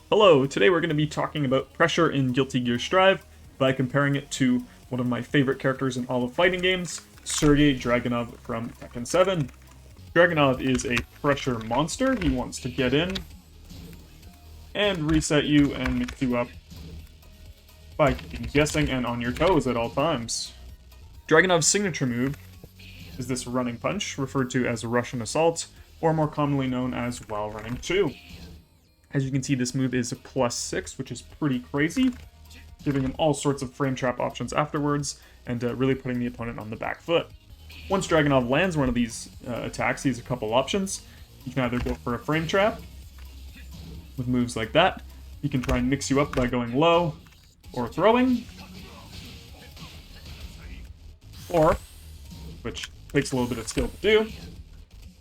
Hello, today we're going to be talking about pressure in Guilty Gear Strive by comparing it to one of my favorite characters in all of fighting games, Sergei Dragunov from Tekken 7. Dragunov is a pressure monster. He wants to get in and reset you and mix you up by keeping guessing and on your toes at all times. Dragunov's signature move is this running punch, referred to as Russian Assault, or more commonly known as While Running 2. As you can see, this move is +6, which is pretty crazy, giving him all sorts of frame trap options afterwards, and really putting the opponent on the back foot. Once Dragunov lands one of these attacks, he has a couple options. You can either go for a frame trap, with moves like that. He can try and mix you up by going low, or throwing. Or, which takes a little bit of skill to do,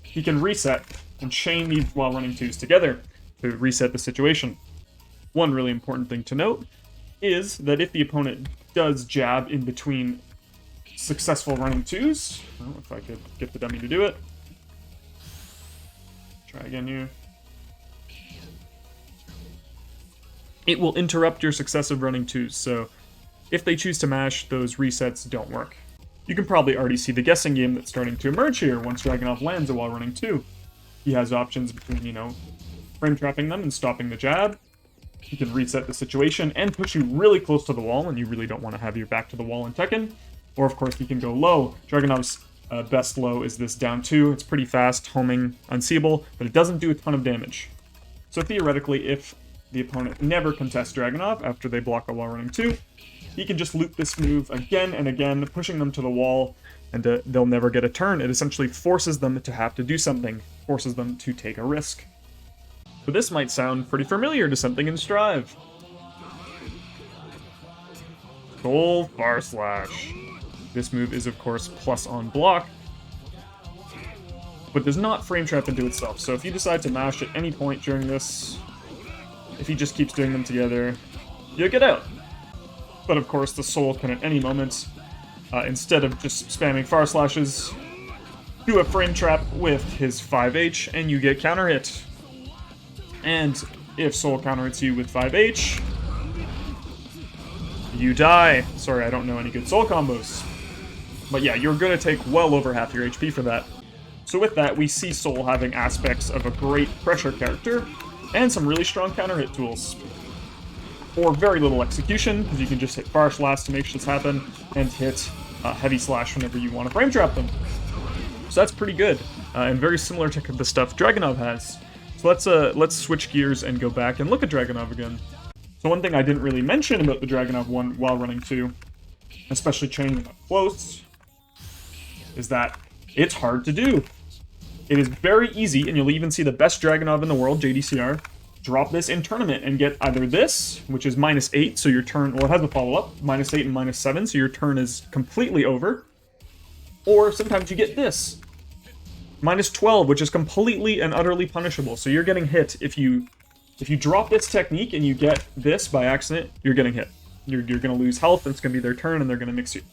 he can reset and chain these while running twos together to reset the situation. One really important thing to note is that if the opponent does jab in between successful running twos, well, if I could get the dummy to do it. Try again here. It will interrupt your successive running twos, so if they choose to mash, those resets don't work. You can probably already see the guessing game that's starting to emerge here once Dragunov lands a while running 2. He has options between, frame trapping them and stopping the jab. He can reset the situation and push you really close to the wall, and you really don't want to have your back to the wall in Tekken. Or, of course, he can go low. Dragunov's best low is this down 2. It's pretty fast, homing, unseeable, but it doesn't do a ton of damage. So theoretically, if the opponent never contests Dragunov after they block a while running 2, he can just loop this move again and again, pushing them to the wall, and they'll never get a turn. It essentially forces them to have to do something, forces them to take a risk. But this might sound pretty familiar to something in Strive. Soul Far Slash. This move is, of course, plus on block, but does not frame trap into itself. So if you decide to mash at any point during this, if he just keeps doing them together, you'll get out. But of course, the Soul can at any moment, instead of just spamming Far Slashes, do a frame trap with his 5H, and you get counter hit. And if Soul counter hits you with 5H, you die. Sorry, I don't know any good Soul combos. But yeah, you're going to take well over half your HP for that. So with that, we see Soul having aspects of a great pressure character, and some really strong counter hit tools. Or very little execution, because you can just hit Far Slash to make shit happen, and hit Heavy Slash whenever you want to frame trap them. So that's pretty good, and very similar to the stuff Dragunov has. So let's switch gears and go back and look at Dragunov again. So one thing I didn't really mention about the Dragunov one while running 2, especially chaining them up close, is that it's hard to do. It is very easy, and you'll even see the best Dragunov in the world, JDCR, drop this in tournament and get either this, which is -8, so your turn, well, it has a follow-up, -8 and -7, so your turn is completely over. Or sometimes you get this, -12, which is completely and utterly punishable. So you're getting hit if you drop this technique and you get this by accident, you're getting hit. You're going to lose health, and it's going to be their turn, and they're going to mix you.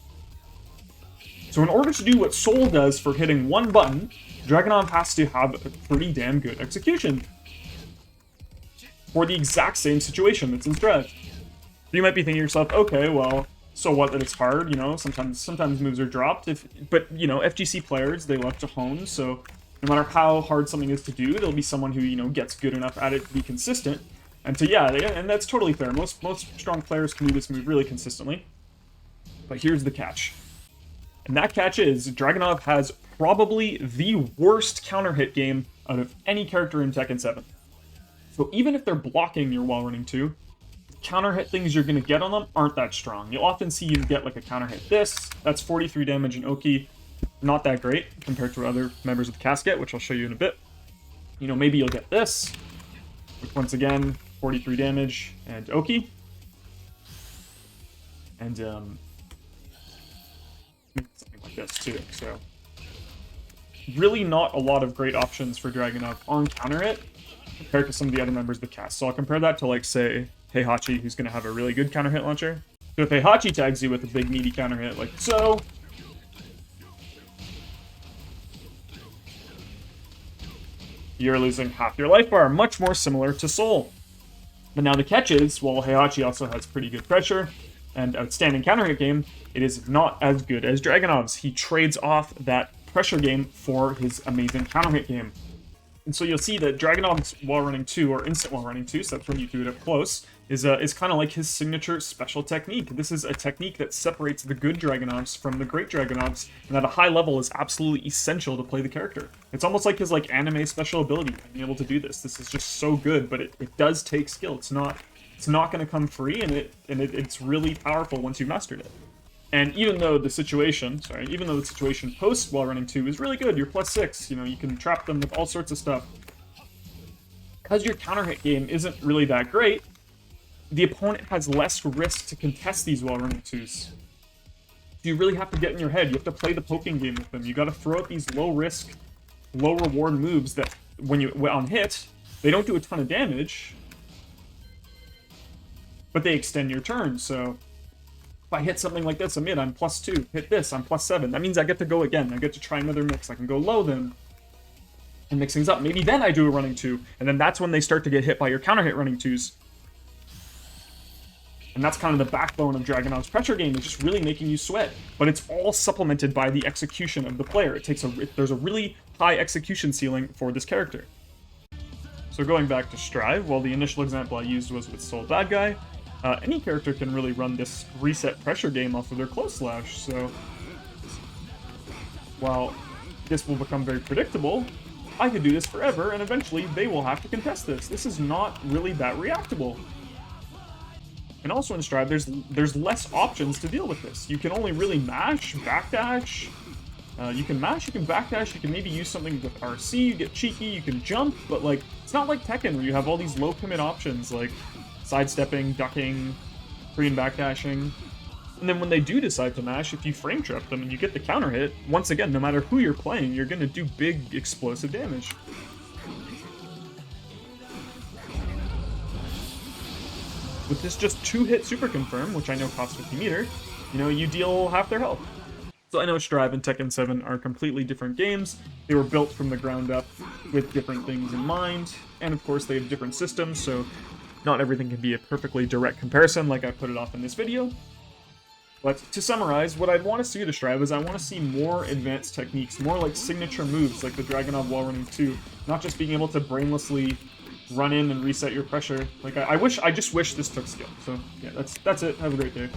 So in order to do what Soul does for hitting one button, Dragunov has to have a pretty damn good execution for the exact same situation that's in Strive. You might be thinking to yourself, okay, well, so what that it's hard, sometimes moves are dropped, but FGC players, they love to hone, so no matter how hard something is to do, there'll be someone who, gets good enough at it to be consistent. And so yeah, and that's totally fair. Most strong players can do this move really consistently. But here's the catch. And that catch is, Dragunov has probably the worst counter hit game out of any character in Tekken 7. So even if they're blocking your while running 2, counter hit things you're going to get on them aren't that strong. You'll often see you get like a counter hit this, that's 43 damage in Oki, not that great compared to other members of the casket, which I'll show you in a bit. Maybe you'll get this, which once again, 43 damage and Oki. And something like this too, so really not a lot of great options for Dragunov on counter hit compared to some of the other members of the cast. So I'll compare that to, like, say, Heihachi, who's going to have a really good counter hit launcher. So if Heihachi tags you with a big meaty counter hit like so, you're losing half your life bar, much more similar to Soul. But now the catch is, while Heihachi also has pretty good pressure and outstanding counter hit game, it is not as good as Dragunov's. He trades off that pressure game for his amazing counter hit game. And so you'll see that Dragunov's wall running 2, or instant wall running 2, so that's when you do it up close, is kind of like his signature special technique. This is a technique that separates the good Dragunovs from the great Dragunovs, and at a high level is absolutely essential to play the character. It's almost like his anime special ability, being able to do this. This is just so good, but it does take skill. It's not going to come free, and it's really powerful once you've mastered it. And even though the situation post wall running 2 is really good, you're +6, you can trap them with all sorts of stuff. Because your counter hit game isn't really that great, the opponent has less risk to contest these wall running 2s. You really have to get in your head. You have to play the poking game with them. You got to throw out these low risk, low reward moves that when on hit, they don't do a ton of damage, but they extend your turn. So if I hit something like this, I'm +2. Hit this, I'm +7. That means I get to go again. I get to try another mix. I can go low then and mix things up. Maybe then I do a running 2, and then that's when they start to get hit by your counter hit running 2s. And that's kind of the backbone of Dragunov's pressure game, is just really making you sweat. But it's all supplemented by the execution of the player. There's a really high execution ceiling for this character. So going back to Strive, well, the initial example I used was with Soul Bad Guy. Any character can really run this reset pressure game off of their close slash, so while this will become very predictable, I could do this forever, and eventually they will have to contest this. This is not really that reactable. And also in Strive, there's less options to deal with this. You can only really mash, backdash. You can mash, you can backdash, you can maybe use something with RC, you get cheeky, you can jump, but it's not like Tekken where you have all these low commit options like sidestepping, ducking, free and backdashing. And then when they do decide to mash, if you frame trap them and you get the counter hit, once again, no matter who you're playing, you're going to do big explosive damage. With this just 2-hit super confirm, which I know costs 50 meter, you deal half their health. So I know Strive and Tekken 7 are completely different games. They were built from the ground up with different things in mind, and of course they have different systems, so not everything can be a perfectly direct comparison like I put it off in this video. But to summarize, what I'd want to see to Strive is I want to see more advanced techniques, more like signature moves like the Dragunov wall running 2, not just being able to brainlessly run in and reset your pressure. I just wish this took skill. So yeah, that's it. Have a great day.